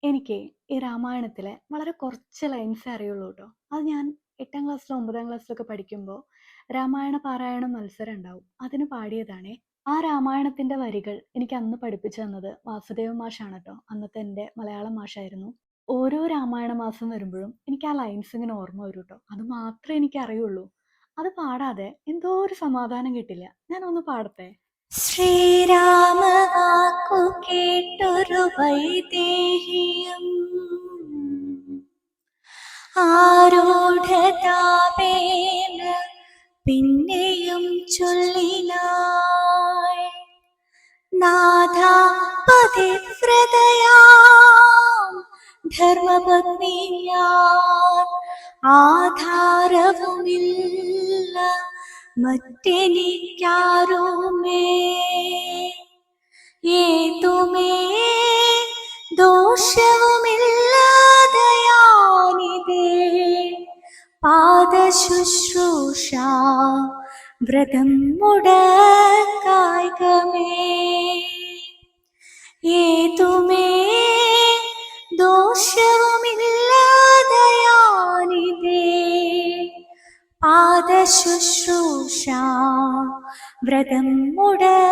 എനിക്ക് ഈ രാമായണത്തിലെ വളരെ കുറച്ച് ലൈൻസേ അറിയുള്ളൂ കേട്ടോ. അത് ഞാൻ 8ാം ക്ലാസ്സിലോ 9ാം ക്ലാസ്സിലൊക്കെ പഠിക്കുമ്പോൾ രാമായണ പാരായണം മത്സരം ഉണ്ടാവും. അതിന് പാടിയതാണേ. ആ രാമായണത്തിന്റെ വരികൾ എനിക്ക് അന്ന് പഠിപ്പിച്ചു തന്നത് വാസുദേവ മാഷാണ് കേട്ടോ. അന്നത്തെ എൻ്റെ മലയാളം മാഷായിരുന്നു. ഓരോ രാമായണ മാസം വരുമ്പോഴും എനിക്ക് ആ ലൈൻസ് ഇങ്ങനെ ഓർമ്മ വരും കേട്ടോ. അത് മാത്രമേ എനിക്ക് അറിയുള്ളൂ. അത് പാടാതെ എന്തോ ഒരു സമാധാനം കിട്ടില്ല. ഞാനൊന്ന് പാടട്ടെ. ശ്രീരാമ വാക്കു കേട്ടൊരു വൈദേഹിയും ആരൂഢതാപേന പിന്നെയും ചൊല്ലിനാൾ, നാഥാ പതിവ്രതയാം ധർമ്മപത്നി ഞാൻ, ആധാരവുമില്ല മറ്റെനിക്കാരുമേ. ഏതുമേ ദോഷവുമില്ലാതെയാനിതേ പാദശുശ്രൂഷ വ്രതം മുടക്കായികമേ. ഏതുമേ ദോഷവുമില്ലാതെയാനിതേ പാദശുശ്രൂഷ വ്രതം മുടക്കായികമേ.